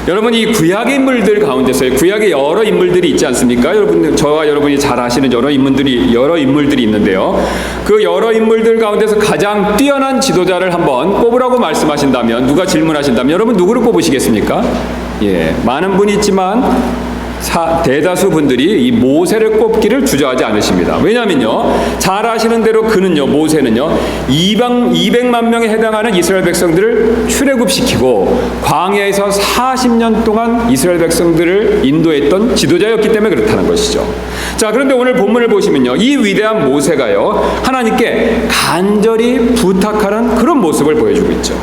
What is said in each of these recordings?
여러분, 이 구약의 인물들 가운데서 구약의 여러 인물들이 있지 않습니까? 여러분, 저와 여러분이 잘 아시는 여러 인물들이 있는데요. 그 여러 인물들 가운데서 가장 뛰어난 지도자를 한번 꼽으라고 말씀하신다면, 누가 질문하신다면 여러분 누구를 꼽으시겠습니까? 예, 많은 분이 있지만 대다수 분들이 이 모세를 꼽기를 주저하지 않으십니다. 왜냐하면요, 잘 아시는 대로 모세는요 200만 명에 해당하는 이스라엘 백성들을 출애굽시키고 광야에서 40년 동안 이스라엘 백성들을 인도했던 지도자였기 때문에 그렇다는 것이죠. 자, 그런데 오늘 본문을 보시면요, 이 위대한 모세가요 하나님께 간절히 부탁하는 그런 모습을 보여주고 있죠.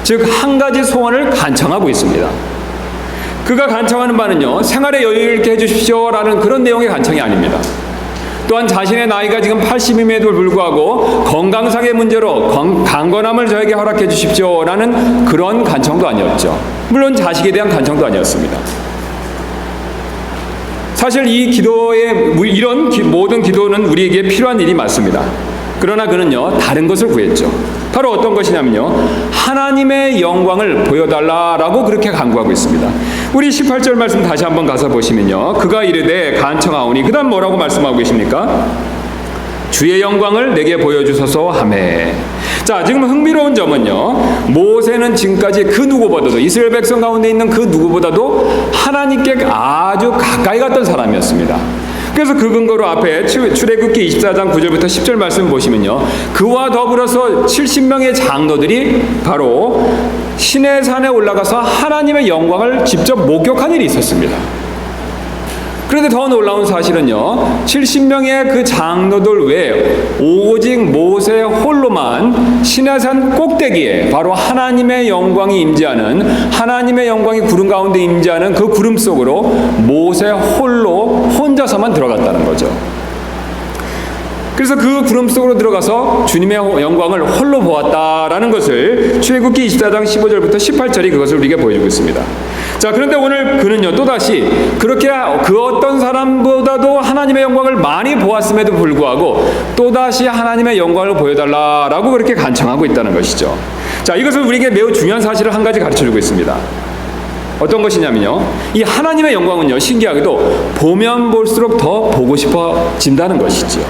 즉, 한 가지 소원을 간청하고 있습니다. 그가 간청하는 바는요, 생활에 여유 있게 해주십시오라는 그런 내용의 간청이 아닙니다. 또한 자신의 나이가 지금 80임에도 불구하고 건강상의 문제로 강건함을 저에게 허락해 주십시오라는 그런 간청도 아니었죠. 물론 자식에 대한 간청도 아니었습니다. 사실 이 이런 모든 기도는 우리에게 필요한 일이 맞습니다. 그러나 그는요, 다른 것을 구했죠. 바로 어떤 것이냐면요, 하나님의 영광을 보여달라라고 그렇게 간구하고 있습니다. 우리 18절 말씀 다시 한번 가서 보시면요, 그가 이르되 간청하오니, 그 다음 뭐라고 말씀하고 계십니까? 주의 영광을 내게 보여주소서 하매. 자, 지금 흥미로운 점은요, 모세는 지금까지 그 누구보다도, 이스라엘 백성 가운데 있는 그 누구보다도 하나님께 아주 가까이 갔던 사람이었습니다. 그래서 그 근거로 앞에 출애굽기 24장 9절부터 10절 말씀 보시면요, 그와 더불어서 70명의 장로들이 바로 시내산에 올라가서 하나님의 영광을 직접 목격한 일이 있었습니다. 그런데 더 놀라운 사실은요, 70명의 그 장로들 외에 오직 모세 홀로만 시내산 꼭대기에 바로 하나님의 영광이 임재하는, 하나님의 영광이 구름 가운데 임재하는 그 구름 속으로 모세 혼자서만 들어갔다는 거죠. 그래서 그 구름 속으로 들어가서 주님의 영광을 홀로 보았다라는 것을 출애굽기 24장 15절부터 18절이 그것을 우리에게 보여주고 있습니다. 자, 그런데 오늘 그는요, 또다시 그렇게 그 어떤 사람보다도 하나님의 영광을 많이 보았음에도 불구하고 또다시 하나님의 영광을 보여달라라고 그렇게 간청하고 있다는 것이죠. 자, 이것은 우리에게 매우 중요한 사실을 한 가지 가르쳐주고 있습니다. 어떤 것이냐면요, 이 하나님의 영광은요, 신기하게도 보면 볼수록 더 보고 싶어진다는 것이죠.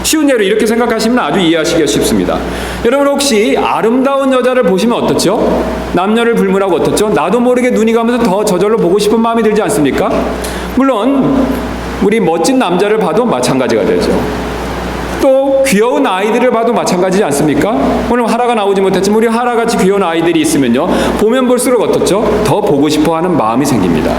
쉬운 예로 이렇게 생각하시면 아주 이해하시기가 쉽습니다. 여러분, 혹시 아름다운 여자를 보시면 어떻죠? 남녀를 불문하고 어떻죠? 나도 모르게 눈이 가면서 더 저절로 보고 싶은 마음이 들지 않습니까? 물론 우리 멋진 남자를 봐도 마찬가지가 되죠. 또 귀여운 아이들을 봐도 마찬가지지 않습니까? 오늘 하라가 나오지 못했지만 우리 하라같이 귀여운 아이들이 있으면요, 보면 볼수록 어떻죠? 더 보고 싶어하는 마음이 생깁니다.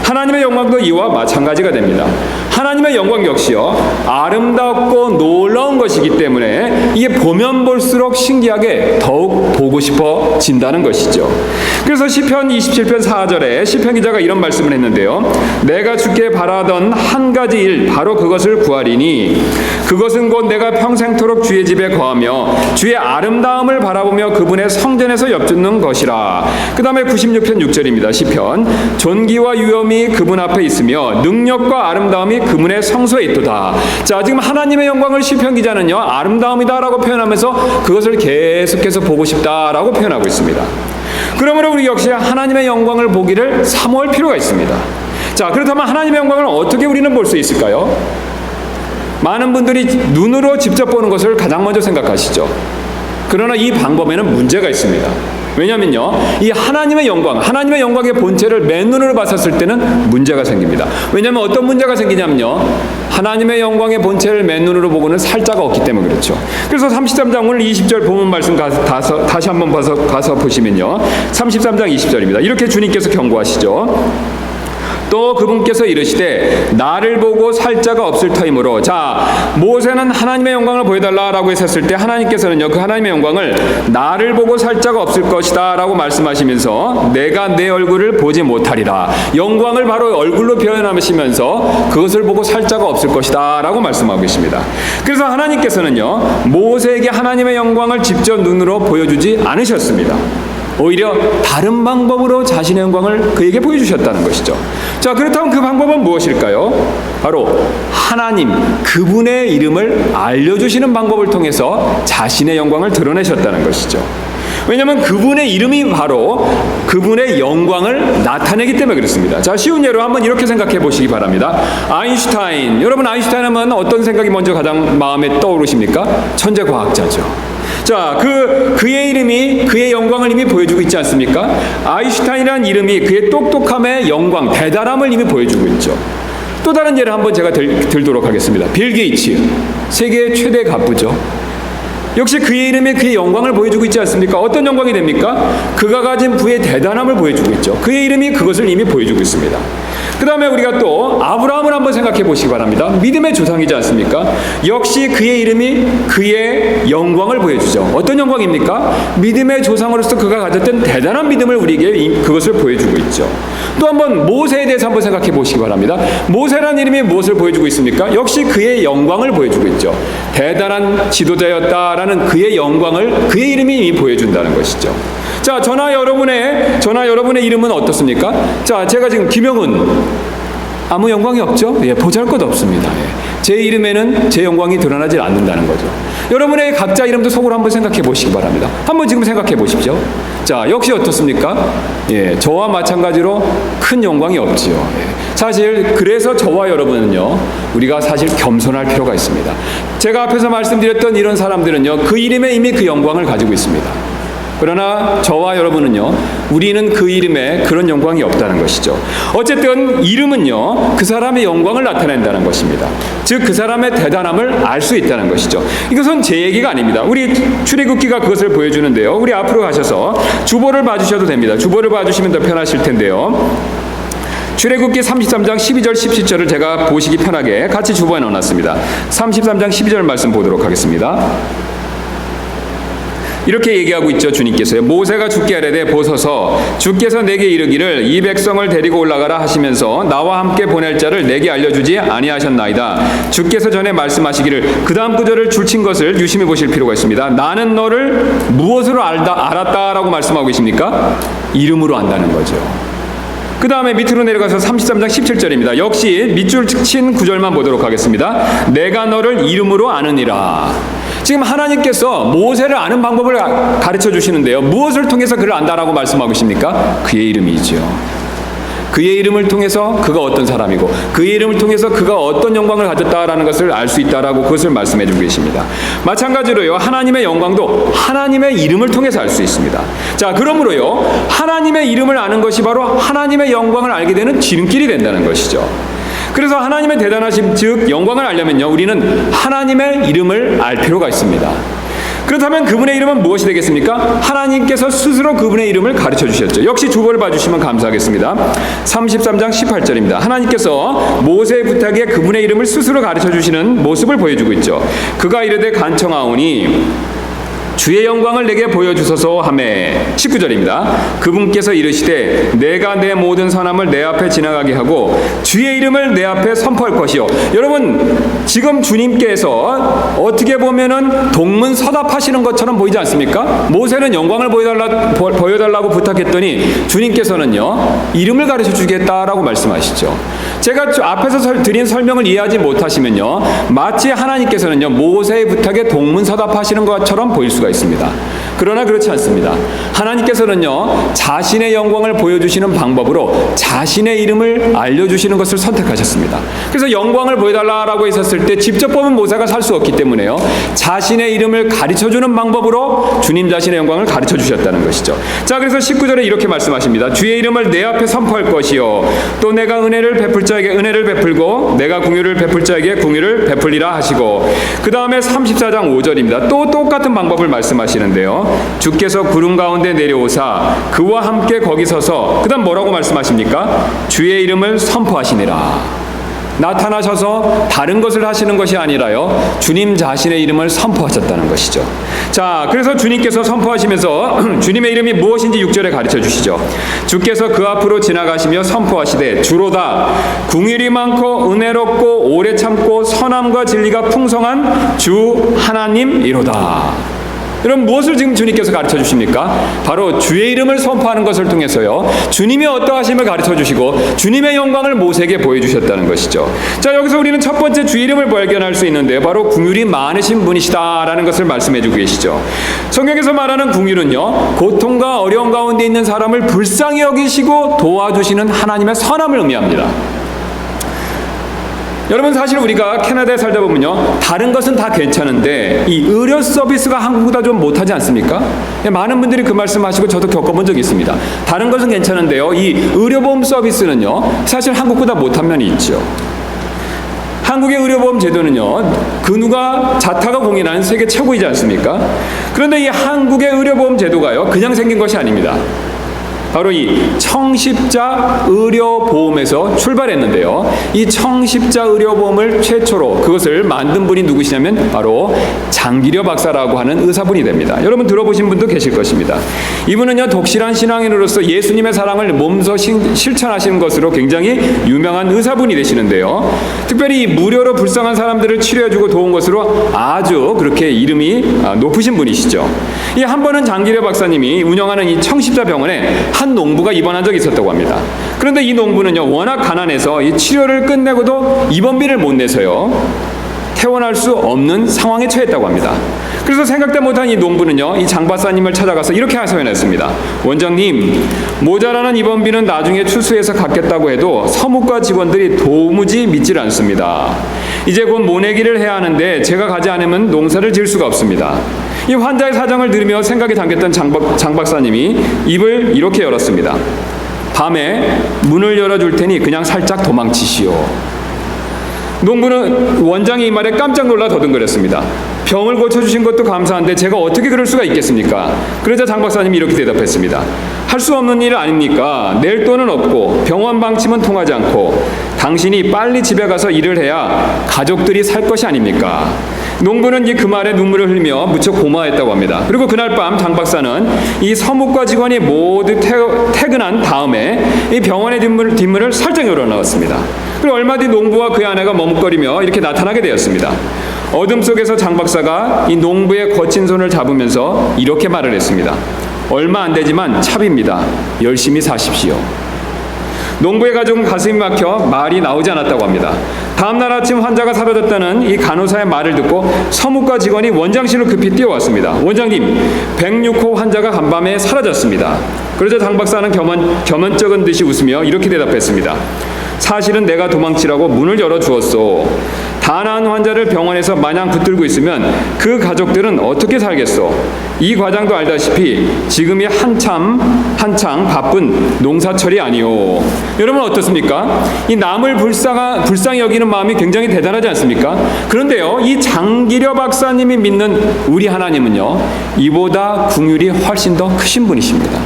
하나님의 영광도 이와 마찬가지가 됩니다. 하나님의 영광 역시요, 아름답고 놀라운 것이기 때문에 이게 보면 볼수록 신기하게 더욱 보고 싶어진다는 것이죠. 그래서 시편 27편 4절에 시편 기자가 이런 말씀을 했는데요, 내가 주께 바라던 한 가지 일, 바로 그것을 구하리니 그것은 곧 내가 평생토록 주의 집에 거하며 주의 아름다움을 바라보며 그분의 성전에서 엽죽는 것이라. 그 다음에 96편 6절입니다. 시편, 존귀와 위엄이 그분 앞에 있으며 능력과 아름다움이 그분의 성소에 있도다. 자, 지금 하나님의 영광을 시편 기자는요, 아름다움이다라고 표현하면서 그것을 계속해서 보고 싶다라고 표현하고 있습니다. 그러므로 우리 역시 하나님의 영광을 보기를 사모할 필요가 있습니다. 자, 그렇다면 하나님의 영광을 어떻게 우리는 볼 수 있을까요? 많은 분들이 눈으로 직접 보는 것을 가장 먼저 생각하시죠. 그러나 이 방법에는 문제가 있습니다. 왜냐하면요, 이 하나님의 영광의 본체를 맨눈으로 봤었을 때는 문제가 생깁니다. 왜냐하면 어떤 문제가 생기냐면요, 하나님의 영광의 본체를 맨눈으로 보고는 살자가 없기 때문에 그렇죠. 그래서 33장 오늘 20절 본문 말씀 다시 한번 가서 보시면요, 33장 20절입니다. 이렇게 주님께서 경고하시죠. 또 그분께서 이르시되 나를 보고 살 자가 없을 터이므로. 자, 모세는 하나님의 영광을 보여달라라고 했었을 때 하나님께서는요, 그 하나님의 영광을 나를 보고 살 자가 없을 것이다 라고 말씀하시면서 내가 내 얼굴을 보지 못하리라, 영광을 바로 얼굴로 표현하시면서 그것을 보고 살 자가 없을 것이다 라고 말씀하고 계십니다. 그래서 하나님께서는요, 모세에게 하나님의 영광을 직접 눈으로 보여주지 않으셨습니다. 오히려 다른 방법으로 자신의 영광을 그에게 보여주셨다는 것이죠. 자, 그렇다면 그 방법은 무엇일까요? 바로 하나님, 그분의 이름을 알려주시는 방법을 통해서 자신의 영광을 드러내셨다는 것이죠. 왜냐하면 그분의 이름이 바로 그분의 영광을 나타내기 때문에 그렇습니다. 자, 쉬운 예로 한번 이렇게 생각해 보시기 바랍니다. 아인슈타인, 여러분 아인슈타인 하면 어떤 생각이 먼저 가장 마음에 떠오르십니까? 천재 과학자죠. 자, 그의 이름이 그의 영광을 이미 보여주고 있지 않습니까? 아인슈타인이라는 이름이 그의 똑똑함의 영광, 대단함을 이미 보여주고 있죠. 또 다른 예를 한번 제가 들도록 하겠습니다. 빌 게이츠, 세계의 최대 갑부죠. 역시 그의 이름에 그의 영광을 보여주고 있지 않습니까? 어떤 영광이 됩니까? 그가 가진 부의 대단함을 보여주고 있죠. 그의 이름이 그것을 이미 보여주고 있습니다. 그 다음에 우리가 또 아브라함을 한번 생각해 보시기 바랍니다. 믿음의 조상이지 않습니까? 역시 그의 이름이 그의 영광을 보여주죠. 어떤 영광입니까? 믿음의 조상으로서 그가 가졌던 대단한 믿음을 우리에게 그것을 보여주고 있죠. 또 한번 모세에 대해서 한번 생각해 보시기 바랍니다. 모세라는 이름이 무엇을 보여주고 있습니까? 역시 그의 영광을 보여주고 있죠. 대단한 지도자였다라는 그의 영광을 그의 이름이 이미 보여준다는 것이죠. 자, 저나 여러분의 이름은 어떻습니까? 자, 제가 지금 김영훈, 아무 영광이 없죠? 예, 보잘것 없습니다. 예. 제 이름에는 제 영광이 드러나지 않는다는 거죠. 여러분의 각자 이름도 속으로 한번 생각해 보시기 바랍니다. 한번 지금 생각해 보십시오. 자, 역시 어떻습니까? 예, 저와 마찬가지로 큰 영광이 없지요. 예. 사실 그래서 저와 여러분은요, 우리가 사실 겸손할 필요가 있습니다. 제가 앞에서 말씀드렸던 이런 사람들은요, 그 이름에 이미 그 영광을 가지고 있습니다. 그러나 저와 여러분은요, 우리는 그 이름에 그런 영광이 없다는 것이죠. 어쨌든 이름은요, 그 사람의 영광을 나타낸다는 것입니다. 즉 그 사람의 대단함을 알 수 있다는 것이죠. 이것은 제 얘기가 아닙니다. 우리 출애굽기가 그것을 보여주는데요. 우리 앞으로 가셔서 주보를 봐주셔도 됩니다. 주보를 봐주시면 더 편하실 텐데요. 출애굽기 33장 12절 17절을 제가 보시기 편하게 같이 주보에 넣어놨습니다. 33장 12절 말씀 보도록 하겠습니다. 이렇게 얘기하고 있죠. 주님께서요. 모세가 주께 아뢰되 보소서 주께서 내게 이르기를 이 백성을 데리고 올라가라 하시면서 나와 함께 보낼 자를 내게 알려주지 아니하셨나이다. 주께서 전에 말씀하시기를, 그 다음 구절을 줄친 것을 유심히 보실 필요가 있습니다. 나는 너를 무엇으로 알았다라고 말씀하고 계십니까? 이름으로 안다는 거죠. 그 다음에 밑으로 내려가서 33장 17절입니다. 역시 밑줄 친 구절만 보도록 하겠습니다. 내가 너를 이름으로 아느니라. 지금 하나님께서 모세를 아는 방법을 가르쳐 주시는데요. 무엇을 통해서 그를 안다라고 말씀하고 계십니까? 그의 이름이지요. 그의 이름을 통해서 그가 어떤 사람이고 그의 이름을 통해서 그가 어떤 영광을 가졌다라는 것을 알 수 있다라고 그것을 말씀해 주고 계십니다. 마찬가지로요, 하나님의 영광도 하나님의 이름을 통해서 알 수 있습니다. 자, 그러므로요, 하나님의 이름을 아는 것이 바로 하나님의 영광을 알게 되는 지름길이 된다는 것이죠. 그래서 하나님의 대단하심, 즉 영광을 알려면요, 우리는 하나님의 이름을 알 필요가 있습니다. 그렇다면 그분의 이름은 무엇이 되겠습니까? 하나님께서 스스로 그분의 이름을 가르쳐 주셨죠. 역시 주보를 봐주시면 감사하겠습니다. 33장 18절입니다. 하나님께서 모세의 부탁에 그분의 이름을 스스로 가르쳐 주시는 모습을 보여주고 있죠. 그가 이르되 간청하오니 주의 영광을 내게 보여주소서 하매. 19절입니다. 그분께서 이르시되 내가 내 모든 선함을 내 앞에 지나가게 하고 주의 이름을 내 앞에 선포할 것이요. 여러분, 지금 주님께서 어떻게 보면은 동문서답하시는 것처럼 보이지 않습니까? 모세는 영광을 보여달라고 부탁했더니 주님께서는요, 이름을 가르쳐 주겠다라고 말씀하시죠. 제가 앞에서 드린 설명을 이해하지 못하시면요, 마치 하나님께서는요, 모세의 부탁에 동문서답하시는 것처럼 보일 수가 있습니다. 그러나 그렇지 않습니다. 하나님께서는요, 자신의 영광을 보여주시는 방법으로 자신의 이름을 알려주시는 것을 선택하셨습니다. 그래서 영광을 보여달라고 했었을 때 직접 보면 모세가 살 수 없기 때문에요, 자신의 이름을 가르쳐주는 방법으로 주님 자신의 영광을 가르쳐 주셨다는 것이죠. 자, 그래서 19절에 이렇게 말씀하십니다. 주의 이름을 내 앞에 선포할 것이요 또 내가 은혜를 베풀 자에게 은혜를 베풀고 내가 공의를 베풀 자에게 공의를 베풀리라 하시고, 그 다음에 34장 5절입니다. 또 똑같은 방법을 말씀하시는데요, 주께서 구름 가운데 내려오사 그와 함께 거기 서서, 그 다음 뭐라고 말씀하십니까? 주의 이름을 선포하시니라. 나타나셔서 다른 것을 하시는 것이 아니라요, 주님 자신의 이름을 선포하셨다는 것이죠. 자, 그래서 주님께서 선포하시면서 주님의 이름이 무엇인지 6절에 가르쳐 주시죠. 주께서 그 앞으로 지나가시며 선포하시되 주로다 궁일이 많고 은혜롭고 오래 참고 선함과 진리가 풍성한 주 하나님이로다. 여러분, 무엇을 지금 주님께서 가르쳐 주십니까? 바로 주의 이름을 선포하는 것을 통해서요, 주님의 어떠하심을 가르쳐 주시고 주님의 영광을 모세에게 보여주셨다는 것이죠. 자, 여기서 우리는 첫 번째 주의 이름을 발견할 수 있는데, 바로 긍휼이 많으신 분이시다라는 것을 말씀해 주고 계시죠. 성경에서 말하는 긍휼은요, 고통과 어려움 가운데 있는 사람을 불쌍히 여기시고 도와주시는 하나님의 선함을 의미합니다. 여러분, 사실 우리가 캐나다에 살다 보면요, 다른 것은 다 괜찮은데 이 의료 서비스가 한국보다 좀 못하지 않습니까? 많은 분들이 그 말씀하시고 저도 겪어본 적이 있습니다. 다른 것은 괜찮은데요, 이 의료보험 서비스는요, 사실 한국보다 못한 면이 있죠. 한국의 의료보험 제도는요, 그 누가 자타가 공인하는 세계 최고이지 않습니까? 그런데 이 한국의 의료보험 제도가요, 그냥 생긴 것이 아닙니다. 바로 이 청십자 의료보험에서 출발했는데요, 이 청십자 의료보험을 최초로 그것을 만든 분이 누구시냐면 바로 장기려 박사라고 하는 의사분이 됩니다. 여러분, 들어보신 분도 계실 것입니다. 이분은요, 독실한 신앙인으로서 예수님의 사랑을 몸소 실천하시는 것으로 굉장히 유명한 의사분이 되시는데요, 특별히 무료로 불쌍한 사람들을 치료해주고 도운 것으로 아주 그렇게 이름이 높으신 분이시죠. 이 한 번은 장기려 박사님이 운영하는 이 청십자 병원에 한 농부가 입원한 적이 있었다고 합니다. 그런데 이 농부는요, 워낙 가난해서 이 치료를 끝내고도 입원비를 못 내서요, 퇴원할 수 없는 상황에 처했다고 합니다. 그래서 생각도 못한 이 농부는요, 이 장 박사님을 찾아가서 이렇게 하소연했습니다. 원장님, 모자라는 입원비는 나중에 추수해서 갚겠다고 해도 서무과 직원들이 도무지 믿질 않습니다. 이제 곧 모내기를 해야 하는데 제가 가지 않으면 농사를 지을 수가 없습니다. 이 환자의 사정을 들으며 생각에 잠겼던 장 박사님이 입을 이렇게 열었습니다. 밤에 문을 열어줄 테니 그냥 살짝 도망치시오. 농부는 원장이 이 말에 깜짝 놀라 더듬거렸습니다. 병을 고쳐주신 것도 감사한데 제가 어떻게 그럴 수가 있겠습니까? 그러자 장 박사님이 이렇게 대답했습니다. 할 수 없는 일 아닙니까? 낼 돈은 없고 병원 방침은 통하지 않고 당신이 빨리 집에 가서 일을 해야 가족들이 살 것이 아닙니까? 농부는 그 말에 눈물을 흘리며 무척 고마워했다고 합니다. 그리고 그날 밤 장 박사는 이 서무과 직원이 모두 퇴근한 다음에 이 병원의 뒷문을 살짝 열어놓았습니다. 그리고 얼마 뒤 농부와 그의 아내가 머뭇거리며 이렇게 나타나게 되었습니다. 어둠 속에서 장 박사가 이 농부의 거친 손을 잡으면서 이렇게 말을 했습니다. 얼마 안 되지만 차비입니다. 열심히 사십시오. 농부의 가족은 가슴이 막혀 말이 나오지 않았다고 합니다. 다음날 아침 환자가 사라졌다는 이 간호사의 말을 듣고 서무과 직원이 원장실로 급히 뛰어왔습니다. 원장님, 106호 환자가 간밤에 사라졌습니다. 그러자 장 박사는 겸언쩍은 듯이 웃으며 이렇게 대답했습니다. 사실은 내가 도망치라고 문을 열어주었소. 다 나은 환자를 병원에서 마냥 붙들고 있으면 그 가족들은 어떻게 살겠소? 이 과장도 알다시피 지금이 한창 바쁜 농사철이 아니오. 여러분 어떻습니까? 이 남을 불쌍히 여기는 마음이 굉장히 대단하지 않습니까? 그런데요, 이 장기려 박사님이 믿는 우리 하나님은요, 이보다 긍휼이 훨씬 더 크신 분이십니다.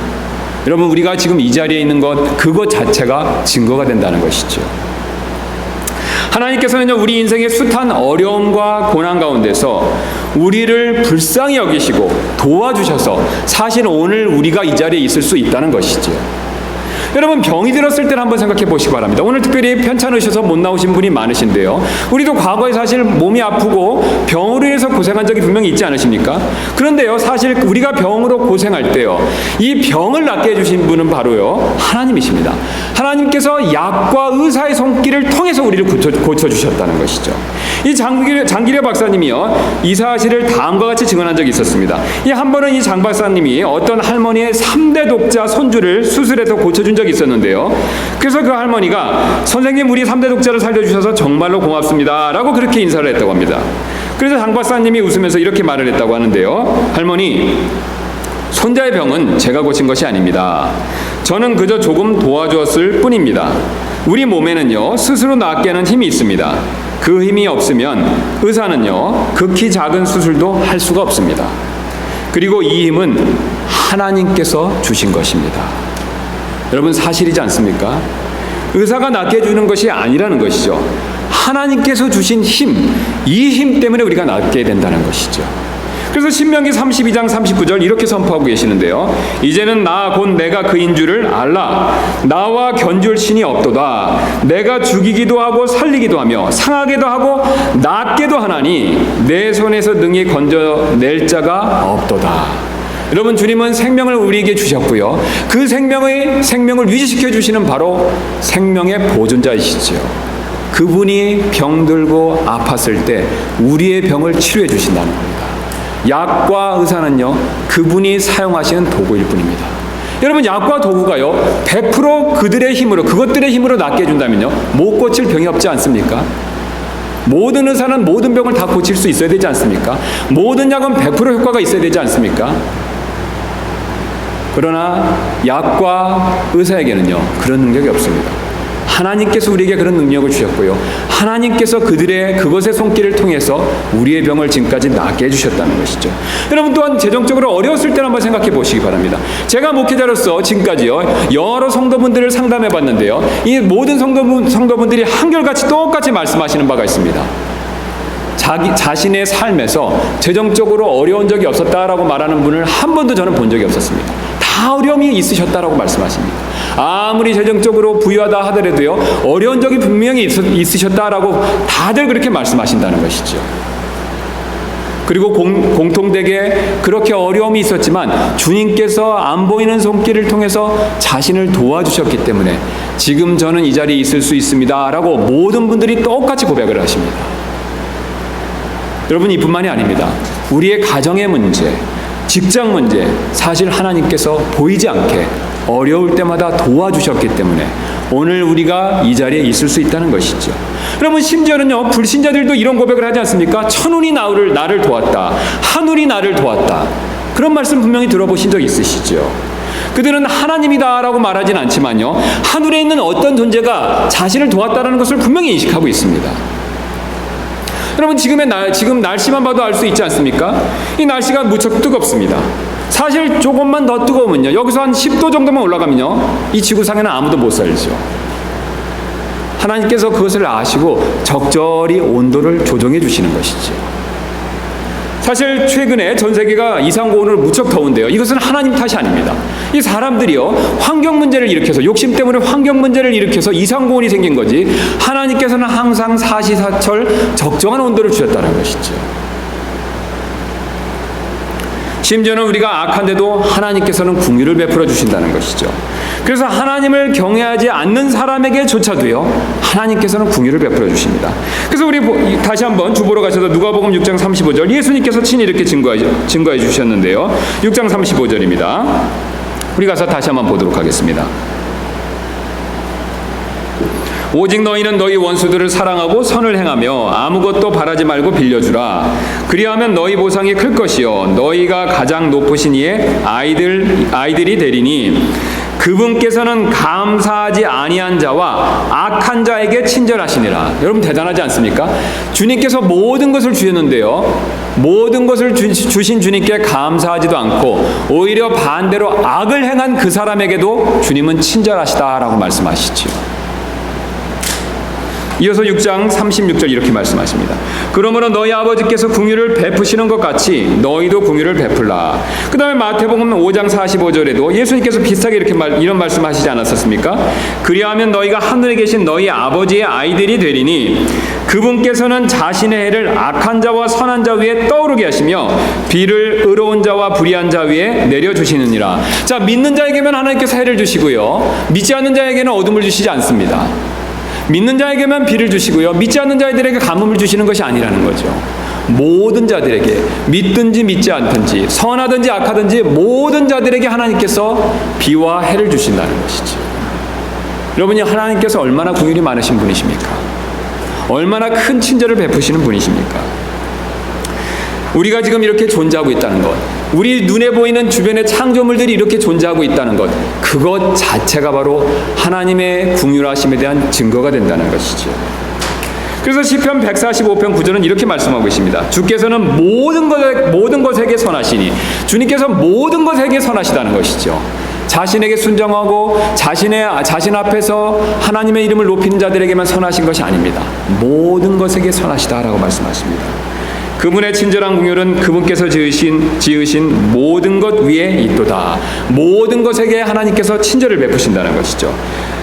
여러분, 우리가 지금 이 자리에 있는 그것 자체가 증거가 된다는 것이죠. 하나님께서는요, 우리 인생의 숱한 어려움과 고난 가운데서 우리를 불쌍히 여기시고 도와주셔서 사실 오늘 우리가 이 자리에 있을 수 있다는 것이죠. 여러분, 병이 들었을 때를 한번 생각해 보시기 바랍니다. 오늘 특별히 편찮으셔서 못 나오신 분이 많으신데요, 우리도 과거에 사실 몸이 아프고 병으로 인해서 고생한 적이 분명히 있지 않으십니까? 그런데요, 사실 우리가 병으로 고생할 때요, 이 병을 낫게 해주신 분은 바로요, 하나님이십니다. 하나님께서 약과 의사의 손길을 통해서 우리를 고쳐주셨다는 것이죠. 이 장기려 박사님이요, 이 사실을 다음과 같이 증언한 적이 있었습니다. 한 번은 이 장 박사님이 어떤 할머니의 3대 독자 손주를 수술해서 고쳐준 적이 있었는데요, 그래서 그 할머니가 선생님, 우리 3대 독자를 살려주셔서 정말로 고맙습니다 라고 그렇게 인사를 했다고 합니다. 그래서 장 박사님이 웃으면서 이렇게 말을 했다고 하는데요, 할머니, 손자의 병은 제가 고친 것이 아닙니다. 저는 그저 조금 도와주었을 뿐입니다. 우리 몸에는요, 스스로 낫게 하는 힘이 있습니다. 그 힘이 없으면 의사는요, 극히 작은 수술도 할 수가 없습니다. 그리고 이 힘은 하나님께서 주신 것입니다. 여러분, 사실이지 않습니까? 의사가 낫게 해주는 것이 아니라는 것이죠. 하나님께서 주신 힘, 이 힘 때문에 우리가 낫게 된다는 것이죠. 그래서 신명기 32장 39절 이렇게 선포하고 계시는데요. 이제는 나 곧 내가 그인 줄을 알라. 나와 견줄 신이 없도다. 내가 죽이기도 하고 살리기도 하며 상하게도 하고 낫게도 하나니 내 손에서 능히 건져낼 자가 없도다. 여러분, 주님은 생명을 우리에게 주셨고요. 그 생명을 유지시켜 주시는 바로 생명의 보존자이시죠. 그분이 병들고 아팠을 때 우리의 병을 치료해 주신다는 겁니다. 약과 의사는요, 그분이 사용하시는 도구일 뿐입니다. 여러분, 약과 도구가요 100% 그들의 힘으로, 그것들의 힘으로 낫게 해준다면요 못 고칠 병이 없지 않습니까? 모든 의사는 모든 병을 다 고칠 수 있어야 되지 않습니까? 모든 약은 100% 효과가 있어야 되지 않습니까? 그러나 약과 의사에게는요 그런 능력이 없습니다. 하나님께서 우리에게 그런 능력을 주셨고요, 하나님께서 그것의 손길을 통해서 우리의 병을 지금까지 낫게 해주셨다는 것이죠. 여러분, 또한 재정적으로 어려웠을 때는 한번 생각해 보시기 바랍니다. 제가 목회자로서 지금까지요 여러 성도분들을 상담해 봤는데요, 이 모든 성도분들이 한결같이 똑같이 말씀하시는 바가 있습니다. 자신의 삶에서 재정적으로 어려운 적이 없었다라고 말하는 분을 한 번도 저는 본 적이 없었습니다. 다 어려움이 있으셨다라고 말씀하십니다. 아무리 재정적으로 부유하다 하더라도요 어려운 적이 분명히 있으셨다라고 다들 그렇게 말씀하신다는 것이죠. 그리고 공통되게 그렇게 어려움이 있었지만 주님께서 안 보이는 손길을 통해서 자신을 도와주셨기 때문에 지금 저는 이 자리에 있을 수 있습니다 라고 모든 분들이 똑같이 고백을 하십니다. 여러분, 이뿐만이 아닙니다. 우리의 가정의 문제, 직장 문제, 사실 하나님께서 보이지 않게 어려울 때마다 도와주셨기 때문에 오늘 우리가 이 자리에 있을 수 있다는 것이죠. 여러분, 심지어는요 불신자들도 이런 고백을 하지 않습니까? 천운이 나를 도왔다, 하늘이 나를 도왔다. 그런 말씀 분명히 들어보신 적 있으시죠? 그들은 하나님이다라고 말하진 않지만요 하늘에 있는 어떤 존재가 자신을 도왔다는 것을 분명히 인식하고 있습니다. 여러분, 지금 날씨만 봐도 알 수 있지 않습니까? 이 날씨가 무척 뜨겁습니다. 사실 조금만 더 뜨거우면요, 여기서 한 10도 정도만 올라가면요 이 지구상에는 아무도 못 살죠. 하나님께서 그것을 아시고 적절히 온도를 조정해 주시는 것이죠. 사실 최근에 전 세계가 이상고온으로 무척 더운데요, 이것은 하나님 탓이 아닙니다. 이 사람들이요 환경 문제를 일으켜서, 욕심 때문에 환경 문제를 일으켜서 이상고온이 생긴 거지, 하나님께서는 항상 사시사철 적정한 온도를 주셨다는 것이죠. 심지어는 우리가 악한데도 하나님께서는 긍휼을 베풀어 주신다는 것이죠. 그래서 하나님을 경외하지 않는 사람에게조차도요 하나님께서는 긍휼을 베풀어 주십니다. 그래서 우리 다시 한번 주보러 가셔서 누가복음 6장 35절, 예수님께서 친히 이렇게 증거해 주셨는데요, 6장 35절입니다. 우리 가서 다시 한번 보도록 하겠습니다. 오직 너희는 너희 원수들을 사랑하고 선을 행하며 아무것도 바라지 말고 빌려주라. 그리하면 너희 보상이 클 것이요 너희가 가장 높으신 이의 아이들이 되리니 그분께서는 감사하지 아니한 자와 악한 자에게 친절하시니라. 여러분, 대단하지 않습니까? 주님께서 모든 것을 주셨는데요, 모든 것을 주신 주님께 감사하지도 않고 오히려 반대로 악을 행한 그 사람에게도 주님은 친절하시다라고 말씀하시지요. 이어서 6장 36절 이렇게 말씀하십니다. 그러므로 너희 아버지께서 긍휼을 베푸시는 것 같이 너희도 긍휼을 베풀라. 그 다음에 마태복음 5장 45절에도 예수님께서 비슷하게 이런 말씀하시지 않았었습니까? 그리하면 너희가 하늘에 계신 너희 아버지의 아이들이 되리니 그분께서는 자신의 해를 악한 자와 선한 자 위에 떠오르게 하시며 비를 의로운 자와 불의한 자 위에 내려주시느니라. 자, 믿는 자에게만 하나님께서 해를 주시고요, 믿지 않는 자에게는 어둠을 주시지 않습니다. 믿는 자에게만 비를 주시고요, 믿지 않는 자들에게 가뭄을 주시는 것이 아니라는 거죠. 모든 자들에게, 믿든지 믿지 않든지 선하든지 악하든지 모든 자들에게 하나님께서 비와 해를 주신다는 것이죠. 여러분이 하나님께서 얼마나 긍휼이 많으신 분이십니까? 얼마나 큰 친절을 베푸시는 분이십니까? 우리가 지금 이렇게 존재하고 있다는 것, 우리 눈에 보이는 주변의 창조물들이 이렇게 존재하고 있다는 것, 그것 자체가 바로 하나님의 긍휼하심에 대한 증거가 된다는 것이죠. 그래서 시편 145편 9절은 이렇게 말씀하고 계십니다. 주께서는 모든 것에게 선하시니, 주님께서 모든 것에게 선하시다는 것이죠. 자신에게 순종하고 자신 앞에서 하나님의 이름을 높이는 자들에게만 선하신 것이 아닙니다. 모든 것에게 선하시다라고 말씀하십니다. 그분의 친절한 긍휼은 그분께서 지으신 모든 것 위에 있도다. 모든 것에게 하나님께서 친절을 베푸신다는 것이죠.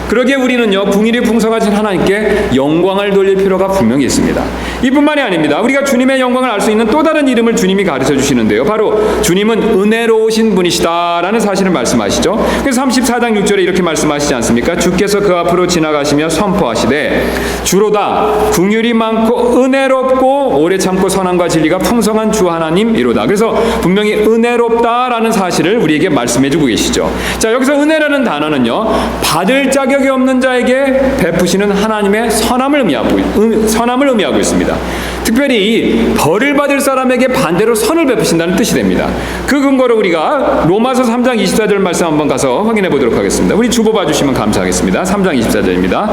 그러기에 우리는요, 궁일이 풍성하신 하나님께 영광을 돌릴 필요가 분명히 있습니다. 이뿐만이 아닙니다. 우리가 주님의 영광을 알 수 있는 또 다른 이름을 주님이 가르쳐 주시는데요, 바로 주님은 은혜로우신 분이시다라는 사실을 말씀하시죠. 그래서 34장 6절에 이렇게 말씀하시지 않습니까? 주께서 그 앞으로 지나가시며 선포하시되 주로다 긍휼이 많고 은혜롭고 오래 참고 선함과 진리가 풍성한 주 하나님이로다. 그래서 분명히 은혜롭다라는 사실을 우리에게 말씀해 주고 계시죠. 자, 여기서 은혜라는 단어는요, 받을 자격이 없는 자에게 베푸시는 하나님의 선함을 의미하고 있습니다. 특별히 벌을 받을 사람에게 반대로 선을 베푸신다는 뜻이 됩니다. 그 근거로 우리가 로마서 3장 24절 말씀 한번 가서 확인해 보도록 하겠습니다. 우리 주보 봐주시면 감사하겠습니다. 3장 24절입니다.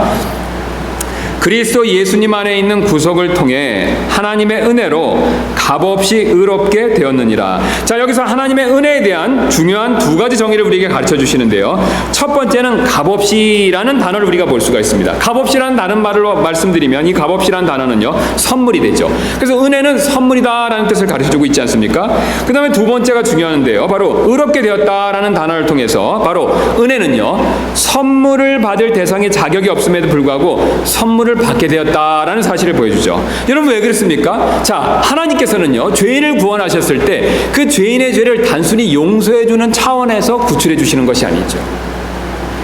그리스도 예수님 안에 있는 구속을 통해 하나님의 은혜로 값없이 의롭게 되었느니라. 자, 여기서 하나님의 은혜에 대한 중요한 두 가지 정의를 우리에게 가르쳐 주시는데요. 첫 번째는 값없이라는 단어를 우리가 볼 수가 있습니다. 값없이라는 다른 말로 말씀드리면 이 값없이라는 단어는요, 선물이 되죠. 그래서 은혜는 선물이다라는 뜻을 가르쳐 주고 있지 않습니까? 그 다음에 두 번째가 중요한데요, 바로 의롭게 되었다라는 단어를 통해서 바로 은혜는요, 선물을 받을 대상의 자격이 없음에도 불구하고 선물을 받게 되었다라는 사실을 보여주죠. 여러분, 왜 그렇습니까? 자, 하나님께서는요, 죄인을 구원하셨을 때 그 죄인의 죄를 단순히 용서해주는 차원에서 구출해 주시는 것이 아니죠.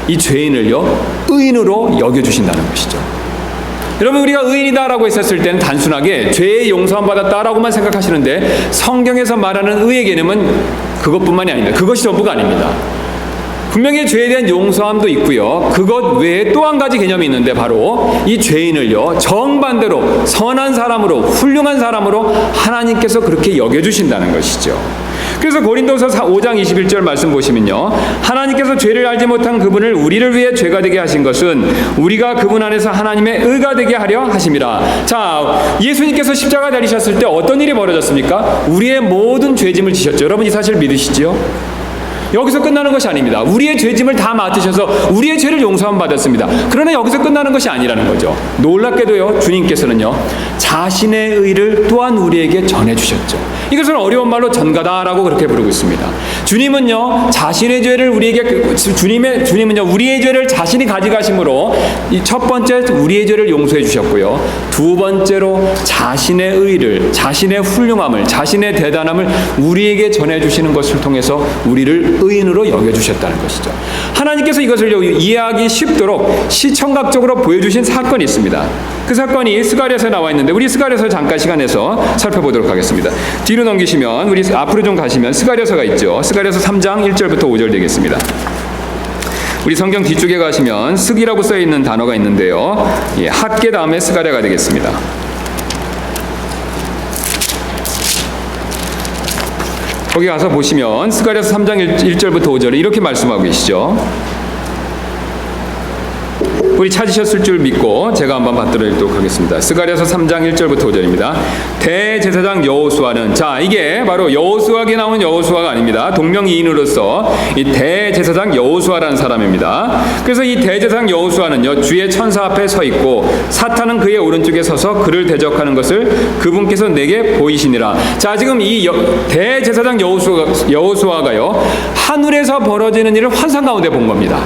이 죄인을요, 의인으로 여겨주신다는 것이죠. 여러분, 우리가 의인이다라고 했었을 때는 단순하게 죄의 용서함 받았다라고만 생각하시는데, 성경에서 말하는 의의 개념은 그것뿐만이 아닙니다. 그것이 전부가 아닙니다. 분명히 죄에 대한 용서함도 있고요, 그것 외에 또 한 가지 개념이 있는데, 바로 이 죄인을요, 정반대로 선한 사람으로, 훌륭한 사람으로 하나님께서 그렇게 여겨주신다는 것이죠. 그래서 고린도서 5장 21절 말씀 보시면요, 하나님께서 죄를 알지 못한 그분을 우리를 위해 죄가 되게 하신 것은 우리가 그분 안에서 하나님의 의가 되게 하려 하심이라. 자, 예수님께서 십자가 달리셨을 때 어떤 일이 벌어졌습니까? 우리의 모든 죄짐을 지셨죠. 여러분, 이 사실 믿으시지요? 여기서 끝나는 것이 아닙니다. 우리의 죄짐을 다 맡으셔서 우리의 죄를 용서함 받았습니다. 그러나 여기서 끝나는 것이 아니라는 거죠. 놀랍게도요, 주님께서는요, 자신의 의를 또한 우리에게 전해주셨죠. 이것은 어려운 말로 전가다라고 그렇게 부르고 있습니다. 주님은요, 자신의 죄를 주님은요, 우리의 죄를 자신이 가져가심으로 이 첫 번째 우리의 죄를 용서해 주셨고요, 두 번째로 자신의 의를, 자신의 훌륭함을, 자신의 대단함을 우리에게 전해주시는 것을 통해서 우리를 의인으로 여겨주셨다는 것이죠. 하나님께서 이것을 이해하기 쉽도록 시청각적으로 보여주신 사건이 있습니다. 그 사건이 스가랴서에 나와 있는데, 우리 스가랴서 잠깐 시간 내서 살펴보도록 하겠습니다. 뒤로 넘기시면, 우리 앞으로 좀 가시면 스가랴서가 있죠. 스가랴서 3장 1절부터 5절 되겠습니다. 우리 성경 뒤쪽에 가시면 스기라고 써있는 단어가 있는데요, 학계 다음에 스가랴가 되겠습니다. 거기 가서 보시면 스가랴서 3장 1절부터 5절에 이렇게 말씀하고 계시죠. 우리 찾으셨을 줄 믿고 제가 한번 받들어드리도록 하겠습니다. 스가랴서 3장 1절부터 5절입니다. 대제사장 여호수아는, 자, 이게 바로 여호수아에게 나오는 여호수아가 아닙니다. 동명이인으로서 이 대제사장 여호수아라는 사람입니다. 그래서 이 대제사장 여호수아는요, 주의 천사 앞에 서 있고 사탄은 그의 오른쪽에 서서 그를 대적하는 것을 그분께서 내게 보이시니라. 자, 지금 이 대제사장 여호수아가요, 하늘에서 벌어지는 일을 환상 가운데 본 겁니다.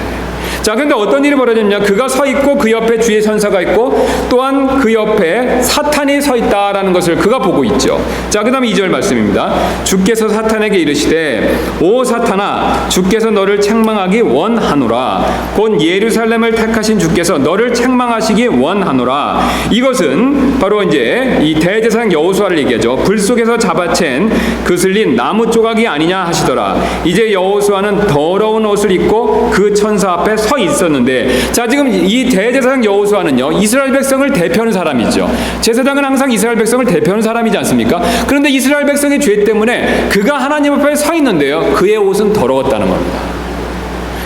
자, 그런데 어떤 일이 벌어졌냐? 그가 서 있고 그 옆에 주의 천사가 있고 또한 그 옆에 사탄이 서 있다라는 것을 그가 보고 있죠. 자, 그 다음에 2절 말씀입니다. 주께서 사탄에게 이르시되 오 사탄아, 주께서 너를 책망하기 원하노라. 곧 예루살렘을 택하신 주께서 너를 책망하시기 원하노라. 이것은 바로 이제 이 대제사장 여호수아를 얘기하죠. 불 속에서 잡아챈 그슬린 나무 조각이 아니냐 하시더라. 이제 여호수아는 더러운 옷을 입고 그 천사 앞에 서 있었는데, 자, 지금 이 대제사장 여호수아는요, 이스라엘 백성을 대표하는 사람이죠. 제사장은 항상 이스라엘 백성을 대표하는 사람이지 않습니까? 그런데 이스라엘 백성의 죄 때문에 그가 하나님 앞에 서 있는데요, 그의 옷은 더러웠다는 겁니다.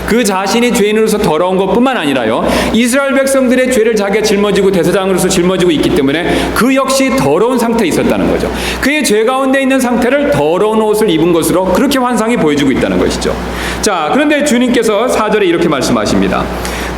그 자신이 죄인으로서 더러운 것뿐만 아니라요, 이스라엘 백성들의 죄를 자기가 짊어지고 대제사장으로서 짊어지고 있기 때문에 그 역시 더러운 상태에 있었다는 거죠. 그의 죄 가운데 있는 상태를 더러운 옷을 입은 것으로 그렇게 환상이 보여주고 있다는 것이죠. 자, 그런데 주님께서 4절에 이렇게 말씀하십니다.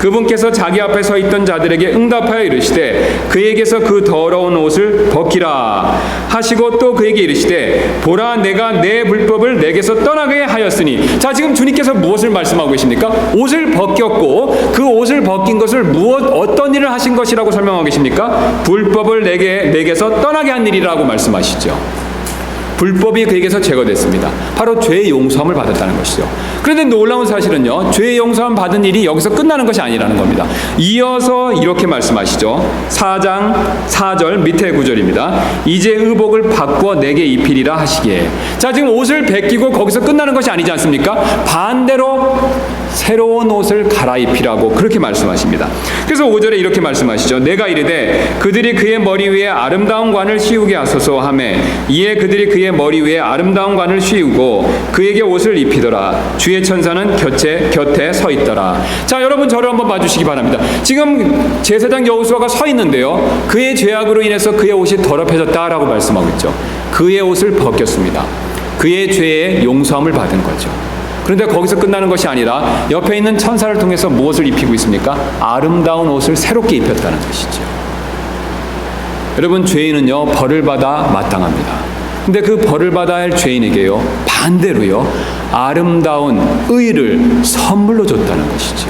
그분께서 자기 앞에 서 있던 자들에게 응답하여 이르시되 그에게서 그 더러운 옷을 벗기라 하시고 또 그에게 이르시되 보라 내가 내 불법을 내게서 떠나게 하였으니. 자, 지금 주님께서 무엇을 말씀하고 계십니까? 옷을 벗겼고 그 옷을 벗긴 것을 어떤 일을 하신 것이라고 설명하고 계십니까? 불법을 내게서 떠나게 한 일이라고 말씀하시죠. 불법이 그에게서 제거됐습니다. 바로 죄의 용서함을 받았다는 것이죠. 그런데 놀라운 사실은요, 죄의 용서함 받은 일이 여기서 끝나는 것이 아니라는 겁니다. 이어서 이렇게 말씀하시죠. 4장 4절 밑에 구절입니다. 이제 의복을 바꾸어 내게 입히리라 하시기에. 자, 지금 옷을 벗기고 거기서 끝나는 것이 아니지 않습니까? 반대로 새로운 옷을 갈아입히라고 그렇게 말씀하십니다. 그래서 5절에 이렇게 말씀하시죠. 내가 이르되 그들이 그의 머리 위에 아름다운 관을 씌우게 하소서 하매 이에 그들이 그의 머리 위에 아름다운 관을 씌우고 그에게 옷을 입히더라. 주의 천사는 곁에 서 있더라. 자, 여러분 저를 한번 봐주시기 바랍니다. 지금 제사장 여호수아가 서 있는데요, 그의 죄악으로 인해서 그의 옷이 더럽혀졌다라고 말씀하고 있죠. 그의 옷을 벗겼습니다. 그의 죄의 용서함을 받은 거죠. 그런데 거기서 끝나는 것이 아니라 옆에 있는 천사를 통해서 무엇을 입히고 있습니까? 아름다운 옷을 새롭게 입혔다는 것이죠. 여러분, 죄인은요 벌을 받아 마땅합니다. 근데 그 벌을 받아야 할 죄인에게요 반대로요 아름다운 의를 선물로 줬다는 것이죠.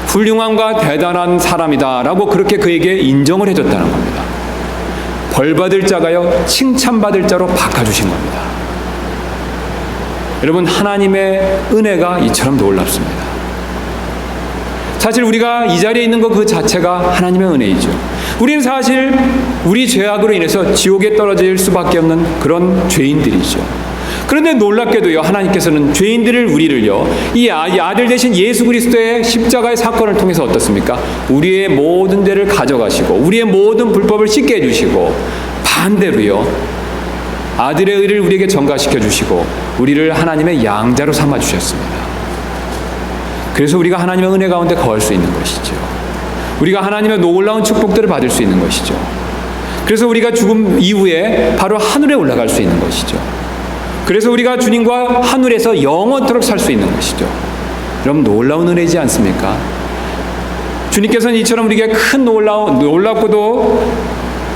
훌륭함과 대단한 사람이다라고 그렇게 그에게 인정을 해줬다는 겁니다. 벌 받을 자가요 칭찬받을 자로 바꿔주신 겁니다. 여러분, 하나님의 은혜가 이처럼 놀랍습니다. 사실 우리가 이 자리에 있는 것 그 자체가 하나님의 은혜이죠. 우리는 사실 우리 죄악으로 인해서 지옥에 떨어질 수밖에 없는 그런 죄인들이죠. 그런데 놀랍게도요 하나님께서는 우리를요 이 아들 되신 예수 그리스도의 십자가의 사건을 통해서 어떻습니까? 우리의 모든 죄를 가져가시고 우리의 모든 불법을 씻게 해주시고 반대로요 아들의 의를 우리에게 전가시켜 주시고 우리를 하나님의 양자로 삼아 주셨습니다. 그래서 우리가 하나님의 은혜 가운데 거할 수 있는 것이죠. 우리가 하나님의 놀라운 축복들을 받을 수 있는 것이죠. 그래서 우리가 죽음 이후에 바로 하늘에 올라갈 수 있는 것이죠. 그래서 우리가 주님과 하늘에서 영원토록 살 수 있는 것이죠. 여러분, 놀라운 은혜이지 않습니까? 주님께서는 이처럼 우리에게 큰 놀랍고도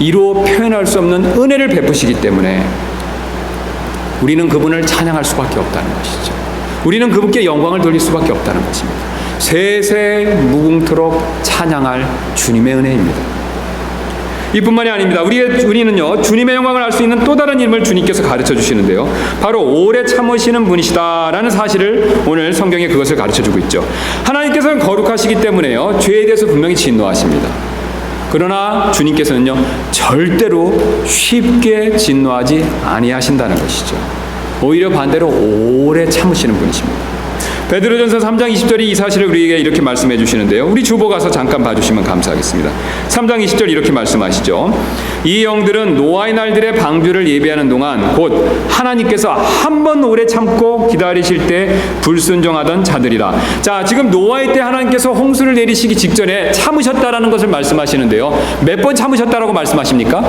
이루 표현할 수 없는 은혜를 베푸시기 때문에 우리는 그분을 찬양할 수밖에 없다는 것이죠. 우리는 그분께 영광을 돌릴 수밖에 없다는 것입니다. 세세 무궁토록 찬양할 주님의 은혜입니다. 이뿐만이 아닙니다. 우리는요 주님의 영광을 알 수 있는 또 다른 이름을 주님께서 가르쳐 주시는데요, 바로 오래 참으시는 분이시다라는 사실을 오늘 성경에 그것을 가르쳐 주고 있죠. 하나님께서는 거룩하시기 때문에요 죄에 대해서 분명히 진노하십니다. 그러나 주님께서는요 절대로 쉽게 진노하지 아니하신다는 것이죠. 오히려 반대로 오래 참으시는 분이십니다. 베드로전서 3장 20절이 이 사실을 우리에게 이렇게 말씀해 주시는데요, 우리 주보 가서 잠깐 봐주시면 감사하겠습니다. 3장 20절 이렇게 말씀하시죠. 이 영들은 노아의 날들의 방주를 예비하는 동안 곧 하나님께서 한 번 오래 참고 기다리실 때 불순종하던 자들이라. 자, 지금 노아의 때 하나님께서 홍수를 내리시기 직전에 참으셨다라는 것을 말씀하시는데요, 몇 번 참으셨다라고 말씀하십니까?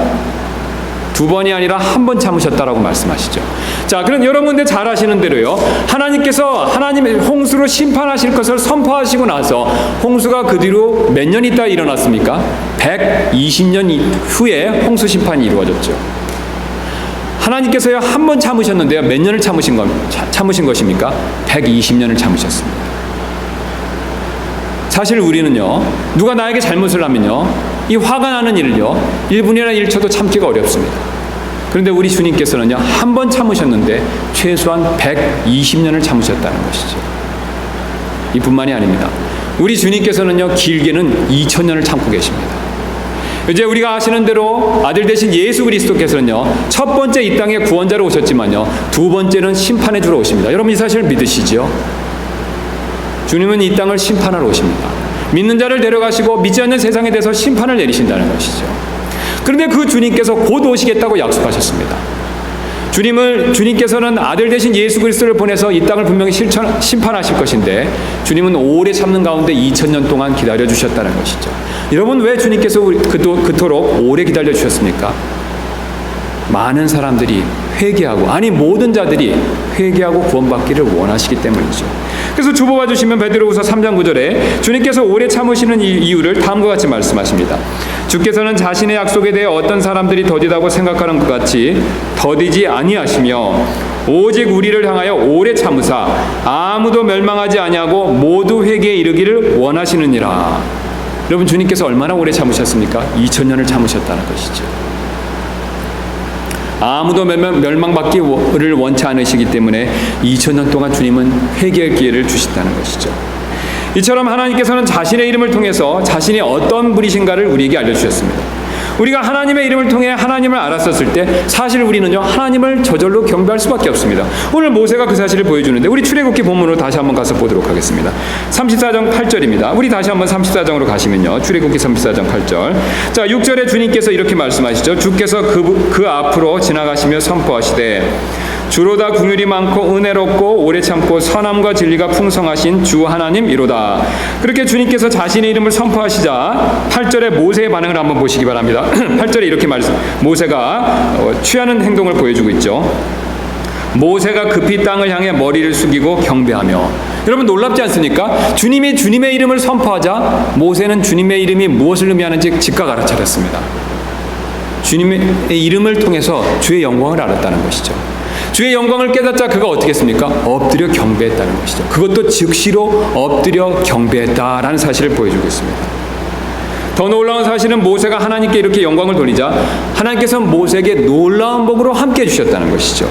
2번이 아니라 1번 참으셨다라고 말씀하시죠. 자, 그럼 여러분들 잘 아시는 대로요, 하나님께서 하나님의 홍수로 심판하실 것을 선포하시고 나서 홍수가 그 뒤로 몇 년 있다 일어났습니까? 120년 후에 홍수 심판이 이루어졌죠. 하나님께서요 한 번 참으셨는데요, 몇 년을 참으신 것입니까? 120년을 참으셨습니다. 사실 우리는요, 누가 나에게 잘못을 하면요, 이 화가 나는 일을요 1분이나 1초도 참기가 어렵습니다. 그런데 우리 주님께서는요 한 번 참으셨는데 최소한 120년을 참으셨다는 것이죠. 이뿐만이 아닙니다. 우리 주님께서는요 길게는 2000년을 참고 계십니다. 이제 우리가 아시는 대로 아들 되신 예수 그리스도께서는요 첫 번째 이 땅에 구원자로 오셨지만요 두 번째는 심판해 주러 오십니다. 여러분, 이 사실을 믿으시죠? 주님은 이 땅을 심판하러 오십니다. 믿는 자를 데려가시고 믿지 않는 세상에 대해서 심판을 내리신다는 것이죠. 그런데 그 주님께서 곧 오시겠다고 약속하셨습니다. 주님께서는 아들 되신 예수 그리스도를 보내서 이 땅을 분명히 심판하실 것인데 주님은 오래 참는 가운데 2000년 동안 기다려주셨다는 것이죠. 여러분, 왜 주님께서 그토록 오래 기다려주셨습니까? 많은 사람들이 회개하고, 아니 모든 자들이 회개하고 구원받기를 원하시기 때문이죠. 그래서 주보봐 주시면 베드로후서 3장 9절에 주님께서 오래 참으시는 이유를 다음과 같이 말씀하십니다. 주께서는 자신의 약속에 대해 어떤 사람들이 더디다고 생각하는 것 같이 더디지 아니하시며 오직 우리를 향하여 오래 참으사 아무도 멸망하지 아니하고 모두 회개에 이르기를 원하시느니라. 여러분, 주님께서 얼마나 오래 참으셨습니까? 2000년을 참으셨다는 것이죠. 아무도 멸망받기를 원치 않으시기 때문에 2000년 동안 주님은 회개의 기회를 주신다는 것이죠. 이처럼 하나님께서는 자신의 이름을 통해서 자신이 어떤 분이신가를 우리에게 알려주셨습니다. 우리가 하나님의 이름을 통해 하나님을 알았었을 때 사실 우리는요, 하나님을 저절로 경배할 수밖에 없습니다. 오늘 모세가 그 사실을 보여주는데 우리 출애굽기 본문으로 다시 한번 가서 보도록 하겠습니다. 34장 8절입니다. 우리 다시 한번 34장으로 가시면요, 출애굽기 34장 8절. 자, 6절에 주님께서 이렇게 말씀하시죠. 주께서 그 앞으로 지나가시며 선포하시되 주로다 긍휼이 많고 은혜롭고 오래 참고 선함과 진리가 풍성하신 주 하나님 이로다. 그렇게 주님께서 자신의 이름을 선포하시자 8절에 모세의 반응을 한번 보시기 바랍니다. 8절에 이렇게 모세가 취하는 행동을 보여주고 있죠. 모세가 급히 땅을 향해 머리를 숙이고 경배하며. 여러분, 놀랍지 않습니까? 주님이 주님의 이름을 선포하자 모세는 주님의 이름이 무엇을 의미하는지 즉각 알아차렸습니다. 주님의 이름을 통해서 주의 영광을 알았다는 것이죠. 주의 영광을 깨닫자 그가 어떻게 했습니까? 엎드려 경배했다는 것이죠. 그것도 즉시로 엎드려 경배했다라는 사실을 보여주고 있습니다. 더 놀라운 사실은 모세가 하나님께 이렇게 영광을 돌리자 하나님께서 모세에게 놀라운 복으로 함께 해주셨다는 것이죠.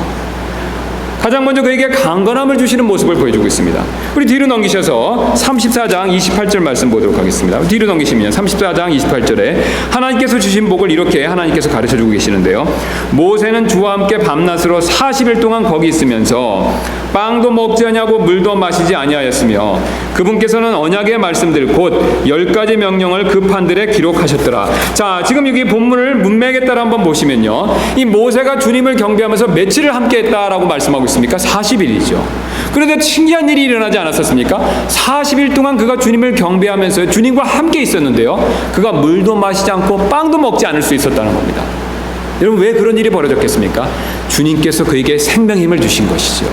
가장 먼저 그에게 강건함을 주시는 모습을 보여주고 있습니다. 우리 뒤로 넘기셔서 34장 28절 말씀 보도록 하겠습니다. 뒤로 넘기시면 34장 28절에 하나님께서 주신 복을 이렇게 하나님께서 가르쳐주고 계시는데요. 모세는 주와 함께 밤낮으로 40일 동안 거기 있으면서 빵도 먹지 아니하고 물도 마시지 아니하였으며 그분께서는 언약의 말씀들 곧 10가지 명령을 그 판들에 기록하셨더라. 자, 지금 여기 본문을 문맥에 따라 한번 보시면요, 이 모세가 주님을 경배하면서 며칠을 함께 했다라고 말씀하고 있습니까? 40일이죠. 그런데 신기한 일이 일어나지 않았었습니까? 40일 동안 그가 주님을 경배하면서 주님과 함께 있었는데요, 그가 물도 마시지 않고 빵도 먹지 않을 수 있었다는 겁니다. 여러분, 왜 그런 일이 벌어졌겠습니까? 주님께서 그에게 생명의 힘을 주신 것이죠.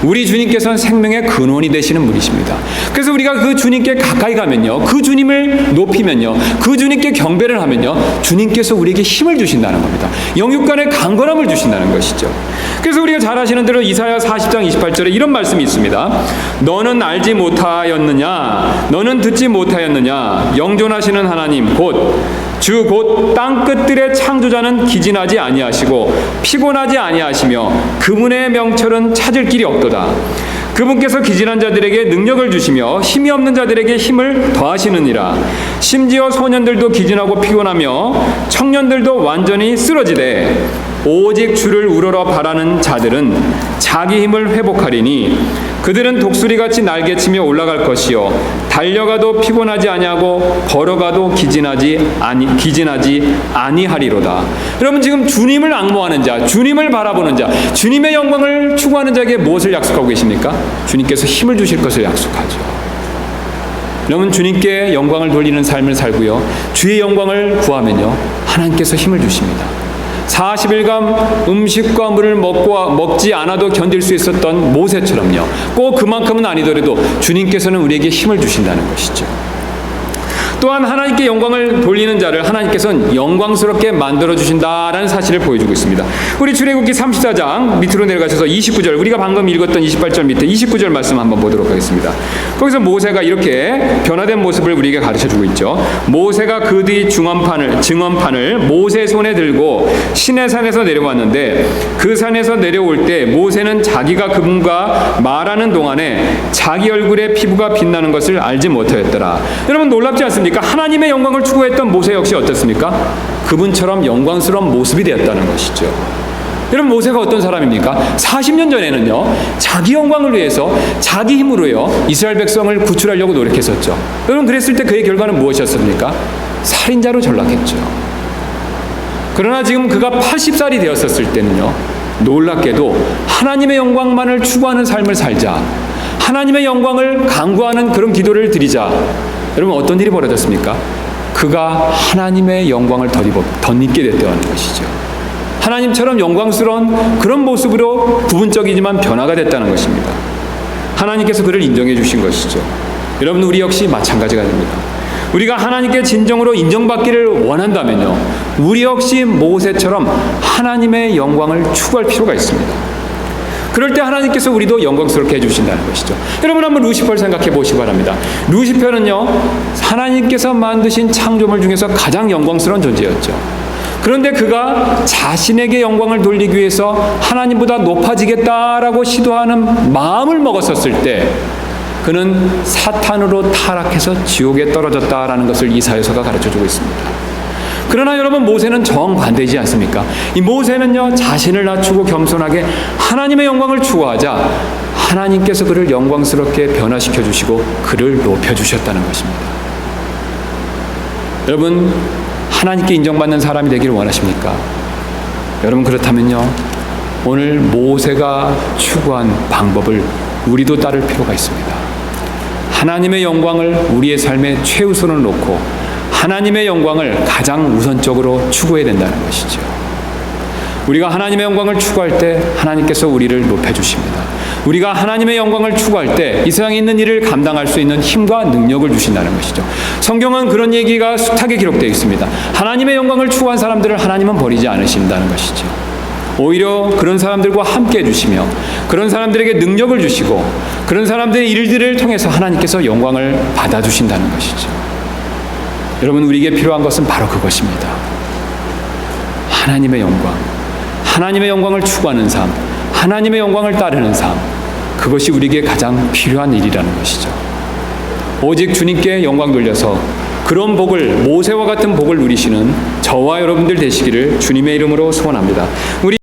우리 주님께서는 생명의 근원이 되시는 분이십니다. 그래서 우리가 그 주님께 가까이 가면요, 그 주님을 높이면요, 그 주님께 경배를 하면요, 주님께서 우리에게 힘을 주신다는 겁니다. 영육간의 강건함을 주신다는 것이죠. 그래서 우리가 잘 아시는 대로 이사야 40장 28절에 이런 말씀이 있습니다. 너는 알지 못하였느냐? 너는 듣지 못하였느냐? 영존하시는 하나님 곧 땅끝들의 창조자는 기진하지 아니하시고 피곤하지 아니하시며 그분의 명철은 찾을 길이 없도다. 그분께서 기진한 자들에게 능력을 주시며 힘이 없는 자들에게 힘을 더하시느니라. 심지어 소년들도 기진하고 피곤하며 청년들도 완전히 쓰러지되 오직 주를 우러러 바라는 자들은 자기 힘을 회복하리니 그들은 독수리같이 날개치며 올라갈 것이요 달려가도 피곤하지 아니하고 걸어가도 기진하지 아니하리로다. 여러분, 지금 주님을 앙모하는 자, 주님을 바라보는 자, 주님의 영광을 추구하는 자에게 무엇을 약속하고 계십니까? 주님께서 힘을 주실 것을 약속하죠. 여러분, 주님께 영광을 돌리는 삶을 살고요, 주의 영광을 구하면요, 하나님께서 힘을 주십니다. 40일간 음식과 물을 먹지 않아도 견딜 수 있었던 모세처럼요, 꼭 그만큼은 아니더라도 주님께서는 우리에게 힘을 주신다는 것이죠. 또한 하나님께 영광을 돌리는 자를 하나님께서는 영광스럽게 만들어주신다라는 사실을 보여주고 있습니다. 우리 출애굽기 34장 밑으로 내려가셔서 29절, 우리가 방금 읽었던 28절 밑에 29절 말씀 한번 보도록 하겠습니다. 거기서 모세가 이렇게 변화된 모습을 우리에게 가르쳐주고 있죠. 모세가 그 뒤 증언판을 모세 손에 들고 시내산에서 내려왔는데 그 산에서 내려올 때 모세는 자기가 그분과 말하는 동안에 자기 얼굴에 피부가 빛나는 것을 알지 못하였더라. 여러분, 놀랍지 않습니까? 하나님의 영광을 추구했던 모세 역시 어떻습니까? 그분처럼 영광스러운 모습이 되었다는 것이죠. 여러분, 모세가 어떤 사람입니까? 40년 전에는요, 자기 영광을 위해서 자기 힘으로요 이스라엘 백성을 구출하려고 노력했었죠. 여러분, 그랬을 때 그의 결과는 무엇이었습니까? 살인자로 전락했죠. 그러나 지금 그가 80살이 되었었을 때는요, 놀랍게도 하나님의 영광만을 추구하는 삶을 살자, 하나님의 영광을 간구하는 그런 기도를 드리자, 여러분, 어떤 일이 벌어졌습니까? 그가 하나님의 영광을 덧입게 됐다는 것이죠. 하나님처럼 영광스러운 그런 모습으로 부분적이지만 변화가 됐다는 것입니다. 하나님께서 그를 인정해 주신 것이죠. 여러분, 우리 역시 마찬가지가 됩니다. 우리가 하나님께 진정으로 인정받기를 원한다면요, 우리 역시 모세처럼 하나님의 영광을 추구할 필요가 있습니다. 그럴 때 하나님께서 우리도 영광스럽게 해주신다는 것이죠. 여러분, 한번 루시퍼를 생각해 보시기 바랍니다. 루시퍼는요, 하나님께서 만드신 창조물 중에서 가장 영광스러운 존재였죠. 그런데 그가 자신에게 영광을 돌리기 위해서 하나님보다 높아지겠다라고 시도하는 마음을 먹었었을 때 그는 사탄으로 타락해서 지옥에 떨어졌다라는 것을 이사야서가 가르쳐주고 있습니다. 그러나 여러분, 모세는 정반대이지 않습니까? 이 모세는요, 자신을 낮추고 겸손하게 하나님의 영광을 추구하자 하나님께서 그를 영광스럽게 변화시켜 주시고 그를 높여 주셨다는 것입니다. 여러분, 하나님께 인정받는 사람이 되기를 원하십니까? 여러분, 그렇다면요, 오늘 모세가 추구한 방법을 우리도 따를 필요가 있습니다. 하나님의 영광을 우리의 삶의 최우선으로 놓고 하나님의 영광을 가장 우선적으로 추구해야 된다는 것이죠. 우리가 하나님의 영광을 추구할 때 하나님께서 우리를 높여주십니다. 우리가 하나님의 영광을 추구할 때 이 세상에 있는 일을 감당할 수 있는 힘과 능력을 주신다는 것이죠. 성경은 그런 얘기가 숱하게 기록되어 있습니다. 하나님의 영광을 추구한 사람들을 하나님은 버리지 않으신다는 것이죠. 오히려 그런 사람들과 함께 해주시며 그런 사람들에게 능력을 주시고 그런 사람들의 일들을 통해서 하나님께서 영광을 받아주신다는 것이죠. 여러분, 우리에게 필요한 것은 바로 그것입니다. 하나님의 영광, 하나님의 영광을 추구하는 삶, 하나님의 영광을 따르는 삶, 그것이 우리에게 가장 필요한 일이라는 것이죠. 오직 주님께 영광 돌려서 그런 복을, 모세와 같은 복을 누리시는 저와 여러분들 되시기를 주님의 이름으로 소원합니다. 우리